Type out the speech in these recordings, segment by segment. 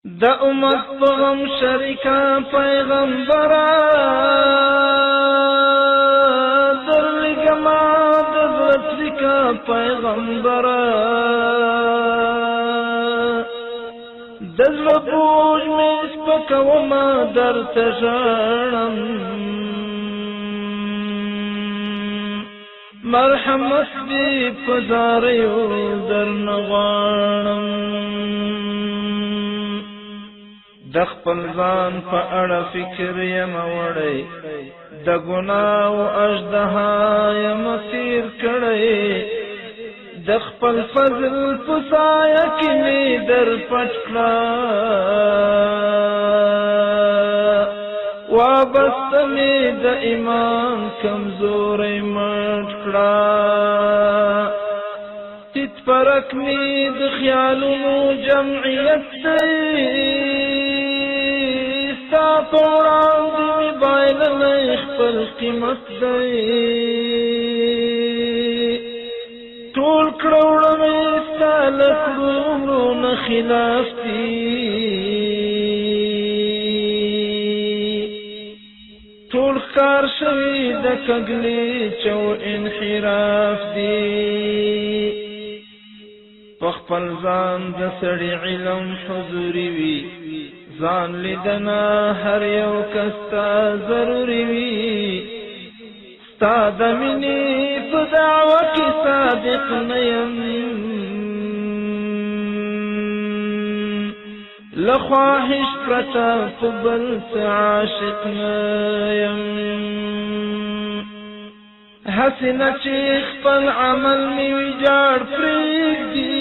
د امت په غم شریکا پیغمبره درلګما د زړه پیغمبره د زړه بوج مې سپکومه درته ژاړم مرحمت دې په زاریو درنه غواړم د خپل ځان په اړه فکر یم وړی د ګناه او اژدها یم تیر کړی د خپل فضل په سایه کې مې در پټ کړه وابسته مې د ایمان کمزورۍ مټ کړه تیت پرک مې د خیالونو جمعیت دی ستا په وړاندې مې بایللی خپل قیمت دی ټول کړوړه مې ستا له کړو نه خلاف دي ټول ښکار شوي د کږلېچ او انحراف دي په خپل ځان د سړي علم حضوري وي ځان لیدنه هر یو کس ته ضروري وي ستا د مینې په دعوه کې صادق نه یم له خواهش پرته په بل څه عاشق نه یم هسې نه چې خپل عمل مې ویجاړ پرېږدي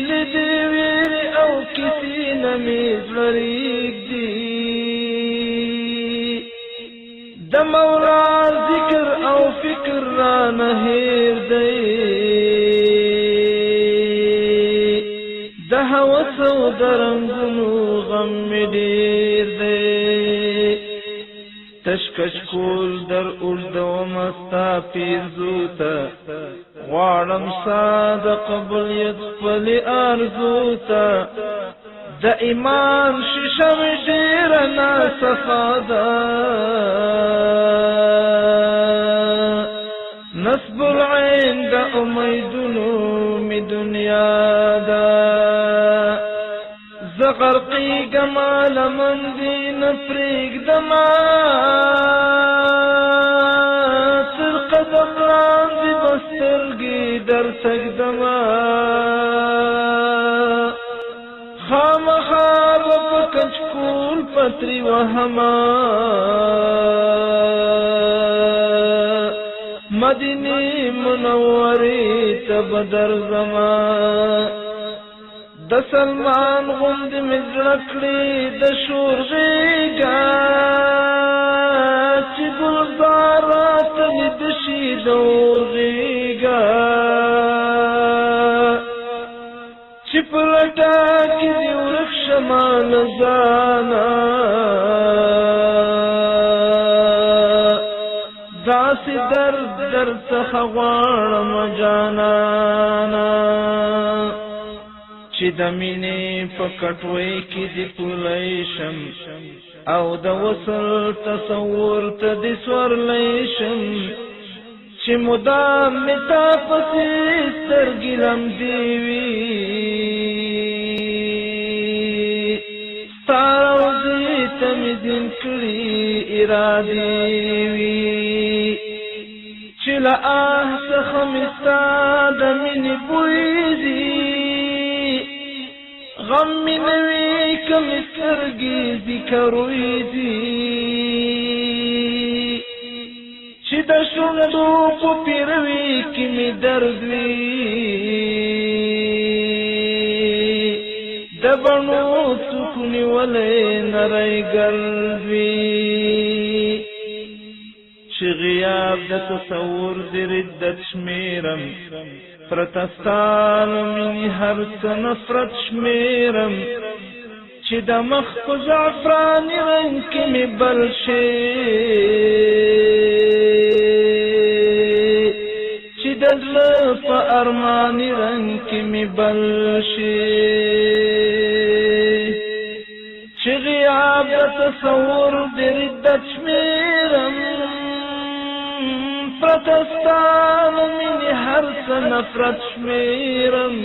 له دې ویرې او کیسې نه مې زړه رېږدي د مولا ذکر او فکر رانه هېر دی د هوس او د رنګونو غم مې ډېر دی تشکش کول در اوږدومه ستا پیرزو ته غواړم ستا د قبولیت خپلې آرزو ته د ایمان شیشه مې ډېره ناصفا ده نصب العین د امیدونو مې دنیا ده زه غرقېږمه لمن دې نه پرېږدمه تر قدم لاندې به سترګې درته ږدمه خامخا به په کچکول پتري وهمه مدینې منورې ته به درځمه د سلمان غوندې مې زړه کړې د شور غېږه چې ګلزار راته لیده شي د اور غېږه چې په لټه کې دې ورک شمه له ځانه داسې درد درڅخه غواړم جانانه چې د مینې په کټوۍ کې دې پولی شم او د وصل تصور ته دې سورلی شم چې مدام مې تا پسې سترګې لمدې وي ستا روضې ته مې دین کړي ارادې وي چې له آه څخه مې ستا د مینې بوی ځي غم می نوی کم سترګې ذکروي دي چې د شونډو په پیروي کې مې درد وي د بڼو څوک نیولی نری ګرد وي چې غیاب د تصور د ردت شمیرم پرتستان منی هر څه نفرت شمیرم چې د مخ په زعفراني رنګ کې مې بل شي چې د زړه په ارماني رنګ کې مې بل شي تصور د ردت شمیرم پرتستان مینې هر څه نفرت شمیرم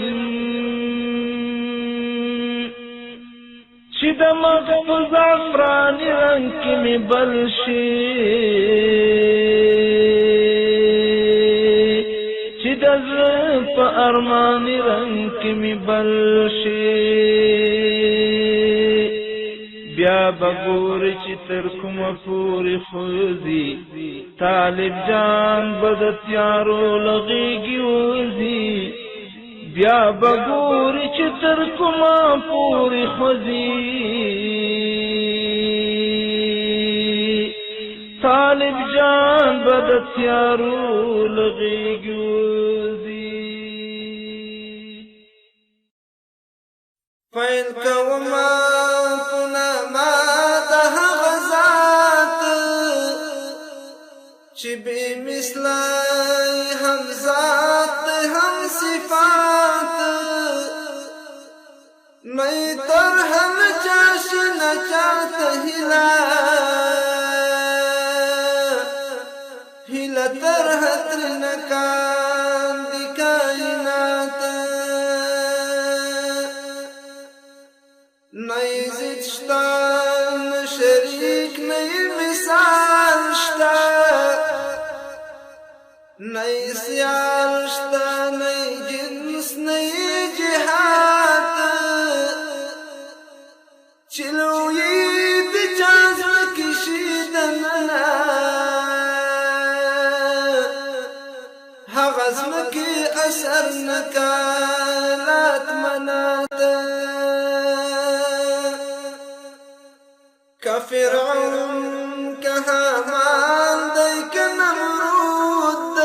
چې د مخ په زعفراني رنګ کې مې بل شي چې د زړه په ارماني رنګ کې مې بل شي بیا بګورې چې تر کومه پورې خوځي طالب جان به د تیارو له غېږې وځي بیا بګورې چې تر کومه پورې خوځي طالب جان به د تیارو له غېږې وځي پیل کومه چې بے مثلای هم ذات هم صفات نئی تر هم چاش نچات هلا تر حتر نکان دی کائنات نئی زد شتا شریک نئی مثال شتا نئی سیال شتا نئی جنس نئی جہات چلوئی دی جازم کشیدننا حغزم کی اثر نکالات مناتا کفرعون کہامان دی کنمرود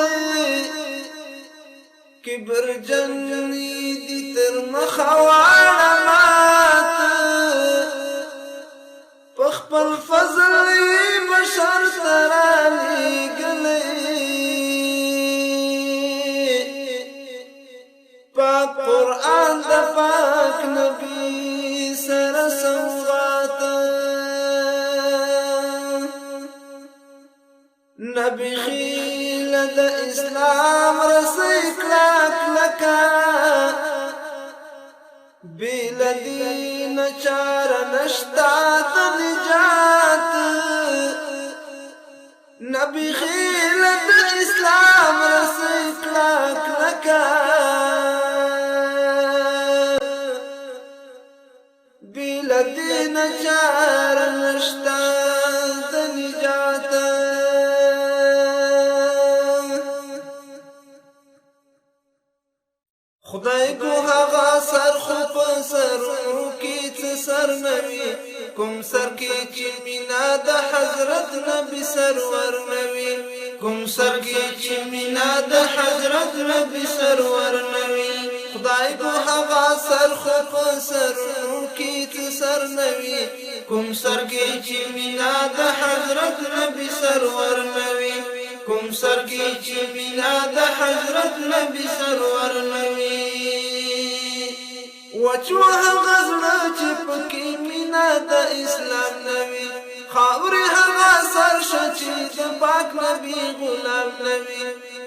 کبر جنی دی تر مخوار مات پخپل فضلی بشر ترانی گلی پاک قرآن دا پاک نبی سر سوغات نبی خیل دا اسلام رسی کلاک لکا بیل دین چار نشتات نجات نبی خیل دا اسلام رسی کلاک لکا بیل دین چار نشتات نجات خدای کو هغه سر خو په سرونو کې څه سر نوي کوم سر کې چې مینا د حضرت نبی سرور نوي کوم سر کې چې مینا د حضرت نبی سرور نوي خدای کو هغه سر خو په سرونو کې څه سر نوي کوم سر کې چې مینا د حضرت نبی سرور نوي کوم سر کې چې مینا د حضرت نبی سرور نوي وچو هغه زړه چې پکې مینا د اسلام نوي خاورې هغه سر چې د پاک نبی غلام نوي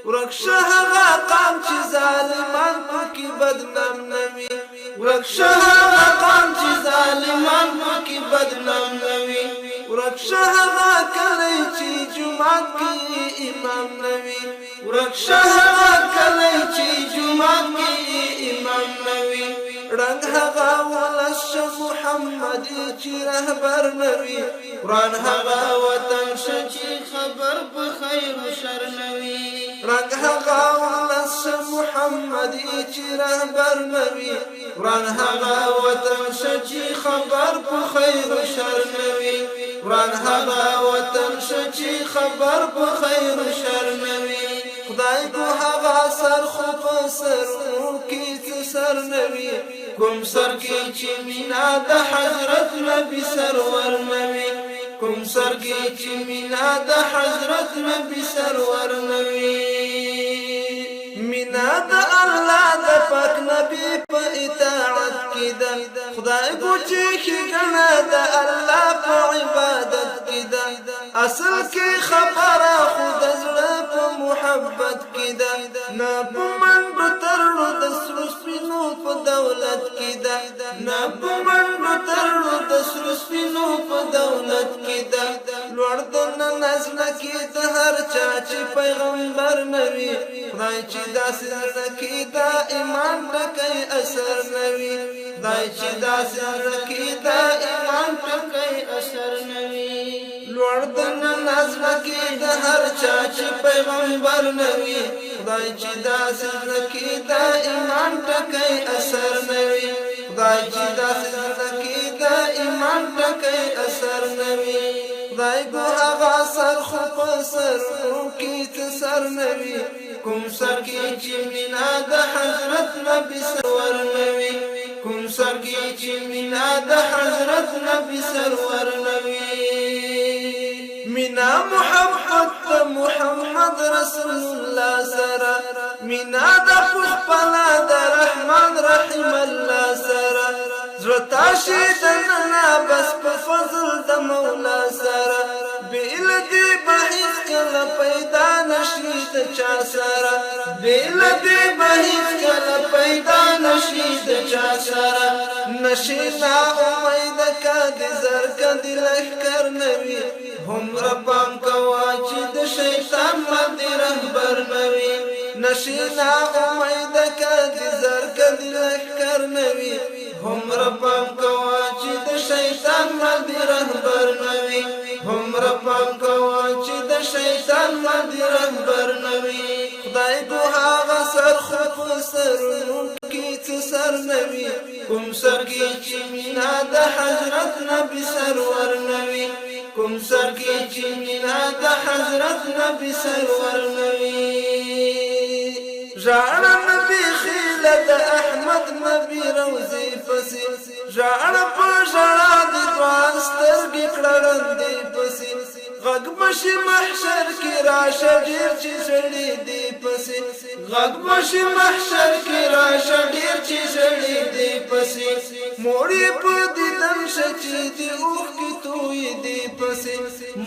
ورکشه هغه قام چې ظالمان پکې بدنام نوي ورکشه هغه قام چې ظالمان پکې بدنام نوي ورکشه هغه کلی چې جمعات کې امام نوي ورکشه هغه کلی چې جمعات کې امام نوي رنگ هغه ولش محمدي چې رهبر نوي قرآن هغه وطن چې خبر په خیر و شر نوي رنگ هغه ولش محمدي چې رهبر نوي قرآن هغه وطن چې خبر په خیر و شر نوي قرآن هغه وطن چې خبر په خیر و شر نوي خدای کو هغه سر خو په سرونو کې څه سر نوي کوم سر کې چې مینا د حضرت نبی سرور نوي کوم سر کې چې مینا د حضرت نبی سرور نوي مینا د الله د پاک نبی په اطاعت کې ده خدای ګوچې ښېګڼه د الله په عبادت کې ده اصل کې خبره خو د زړه په محبت کې ده نه په منډو ترړو د سرو سپینو په دولت کې ده نه په منډو ترړو د سرو سپینو په دولت کې ده لوړ د نظم کې د هر چا چې پیغمبر نوي خدای چې داسې زړه کې دا ایمان ټکی اثر نوي خدای چې داسې زړه کې دا ایمان ټکی اثر نوي لوړ د نظم کې د هر چا چې پیغمبر نوي خدای چې داسې زړه کې دا ایمان ټکی اثر نوي خدای چې داسې زړه کې دا ایمان ټکی اثر نوي خدای ګو هغه سر خو په سرونو کې څه سر نوي کوم سر کې چې مینا د حضرت نبی سرور نوي کوم سر کې چې مینا د حضرت نبی سرور نوي مینا محبت محمد رسول الله سره مینا د خپل د رحمان رحیم الله سره زړه شي د نه بس په فضل د مولا سره بیل دی بهیڅ کله پیدا نشي د چا سره بیل دی بهیڅ کله پیدا نشي د چا سره نشي نا امید کدي زر کدي لخر نوي هم ربام کوا چې د شیطان باندې رهبر نوي نشي نا امید کدي زر کدي لخر نوي هم ربام کوا چې د شیطان باندې رهبر نوي هم ربام کوا چې د شیطان باندې رهبر نوي خدای ګو هغه سر خو په سرونو کې څه سر نوي کوم سر کې چې مینا د حضرت نبی سرور نوي کوم سر کې چې مینا د حضرت نبی سرور نوي ژړ نبی خیله د احمد نبی روزي پسې ژړ په ژړا د دوه سترګې کړړندې پسې غږ بشي محشر کې راشه ډېر چې ژړې دې پسې غږ بشي محشر کې راشه ډېر چې ژړې دې پسې موړې په دیدن شه چې دې اوښکې تویې دې پسې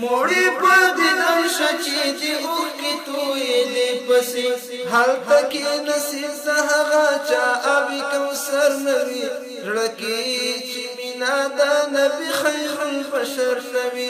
موړې په دیدن شه چې دې اوښکې تویې دې پسې هلته کې نصیب د هغه چا آبی کوثر نوي زړه کې چې مینا د نبي خیر البشر نوي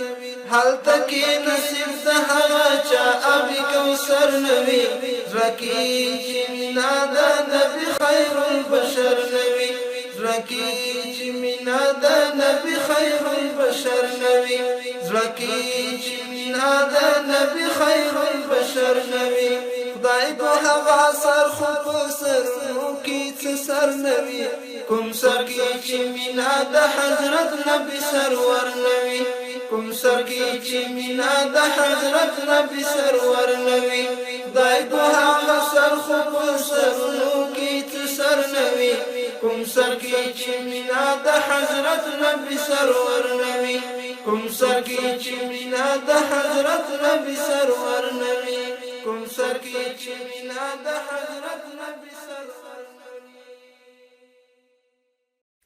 هلته کې نصیب د هغه چا آبی کوثر نوي زړه کې چې مینا د نبي خیر البشر نوي زړه کې چې مینا د نبي خیر البشر نوي زړه کې چې مینا د نبي خیر البشر نوي خدای ګو هغه سر خو په سرونو کې څه سر نوي کوم سر کې چې مینا د حضرت نبی سرور نوي کوم سر کې چې مینا د حضرت نبی سرور نوي خدای ګو هغه سر خو په سرونو کې څه سر نوي کوم سر کې چې مینا د حضرت نبی سرور نوي کوم سر کې چې مینا د حضرت نبی سرور نوي کوم سر کې چې مینا د حضرت نبی سرور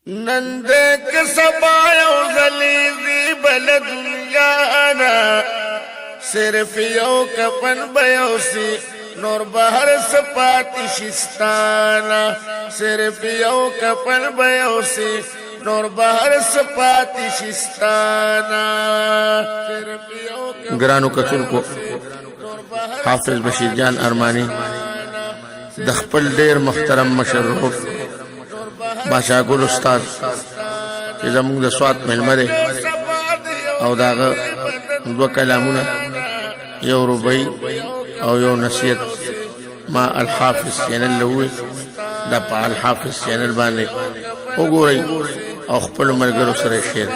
نن دې سبا یو زلیزی بل دنیا نا صرف یو کفن بیوسی نور بهر سپاتی شستانا صرف یو کفن بیوسی نور بهر سپاتی شستانا گرانو کتل کو حافظ بشیر جان ارمانی د خپل ډیر محترم مشرف بادشاہ ګل استاد چې زموږ د سوات ملمره او داغه دوه کلامونه یو ربعی او یو نصیحت ما الحافظ چینل لوي د په الحافظ چینل باندې وګورئ او خپل ملګرو سره شیر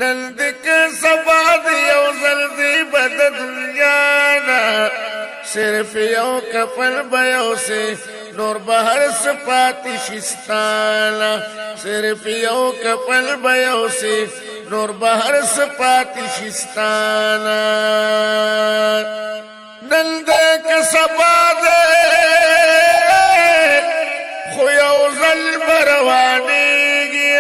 نن دې سبا یو زلزی بد دنیا نا صرف یو کفن بیوسی نور بهر سپاتی شستانا صرف یو کفن بیوسی نور بهر سپاتی شستانا نن دې که سبا دې خو یو ځل به روانېږي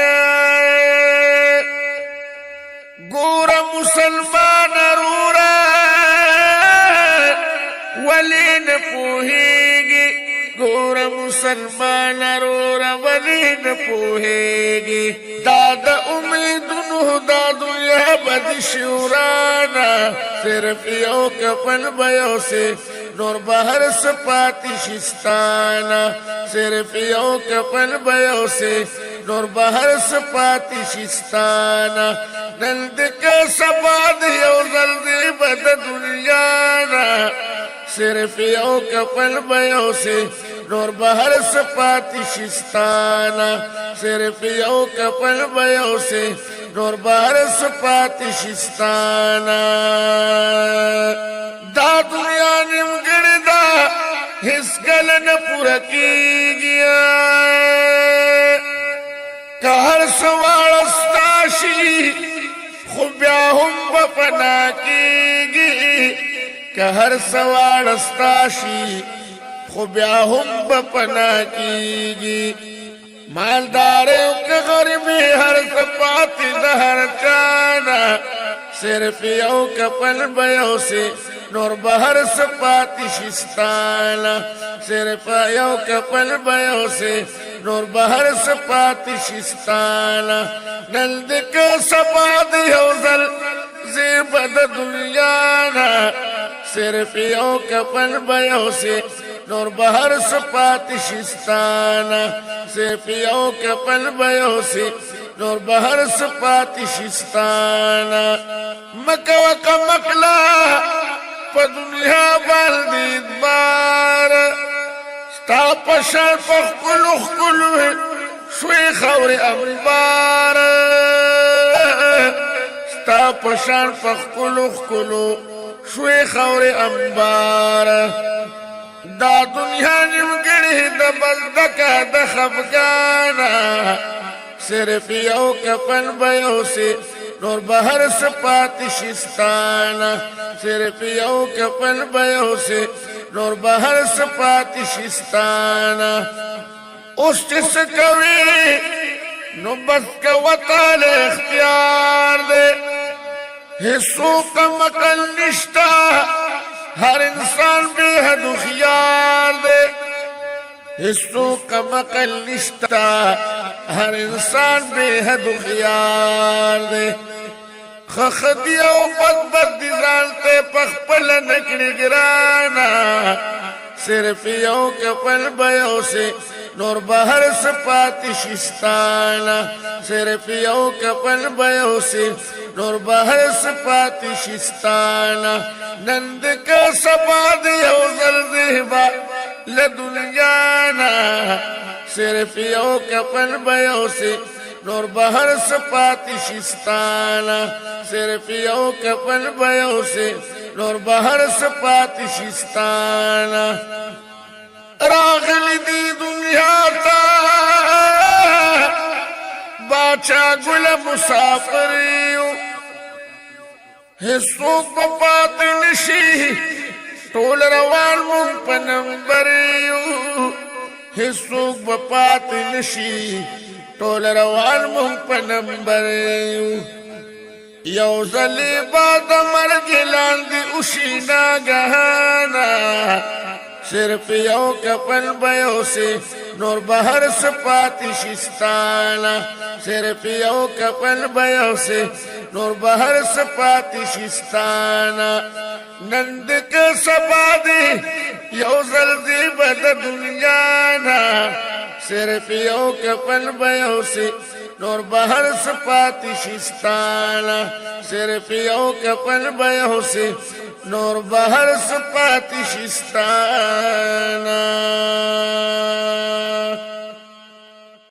ګوره مسلمان وروره ولې نه پوهېږي ګوره مسلمان وروره ولې نه پوهېږي دا د امیدونو دا دنیا به د شورانه صرف یو کفن به یوسې نور به هر څه پاتې شي ستانه صرف یو کفن به یوسې نور به هر څه پاتې شي ستانه نن دې که سبا د یو ځل دې به د دنیا نه صرف یو کفن به یوسې نور به هر څه پاتې شي ستانه صرف یو کفن به یوسې نور به هر څه پاتې شي ستانه دا دنیا نیمګړې ده هېڅکله نه پوره کېږي که هر څه واړه ستا شي خو بیا هم به فنا کېږي که هر څه واړه ستا شي خو بیا هم به فنا کېږي مالدار یو که غریب هر څه پاتې د هر چا نه صرف یو کفن به یوسې نور به هر څه پاتې شي ستانه صرف یو کفن به یوسې نور به هر څه پاتې شي ستانه نن دې که سبا د یو ځل ځې به د دنیا نه صرف یو کفن به یوسې نور به هر څه پاتې شي ستانه صرف یو کفن به یوسې نور به هر څه پاتې شي ستانه مه کوه کمقله په دنیا باندې اعتبار ستا په شان په ښکلو ښکلو شوې خاورې انبار ستا په شان په ښکلو ښکلو شوې خاورې انبار دا دنیا نیمګړې ده بس ډکه د خفګانه صرف یو کفن به یوسې نور به هر څه پاتې شي ستانه صرف یو کفن به یوسې نور به هر څه پاتې شي ستانه اوس چې څه کوې نو بس کوه تاله اختیار دی هېڅوک مقل نشته هر انسان بے حد هوښیار دی هېڅوک مقل نشته هر انسان بے حد هوښیار دی ښه ښه دي او بد بد دي ځان ته پخپله نه کړي ګرانه صرف یو کفن به یوسې نور به هر څه پاتې شي ستانه صرف یو کفن به یوسې نور به هر څه پاتې شي ستانه نن دې که سبا د یو ځل ځې به له دنیا نه صرف یو کفن به یوسې نور به هر څه پاتې شي ستانه صرف یو کفن به یوسې نور به هر څه پاتې شي ستانه راغلی دی دنیا ته باچا ګله مسافر یو هېڅوک به پاتې نشي ټول روان مونږ په نمبر یو هېڅوک به پاتې نشي ټول روان مونږ په نمبر یو یو ځلې به د مرګ لاندې وشي ناګهانه صرف یو کفن به یوسې نور به هر څه پاتې شي ستانه صرف یو کفن به یوسې نور به هر څه پاتې شي ستانه نن دې که سبا دې یو ځل دې به د دنیا نه صرف یو کفن به یوسې نور به هر څه پاتې شي ستانه صرف یو کفن به یوسې نور به هر څه پاتې شي ستانه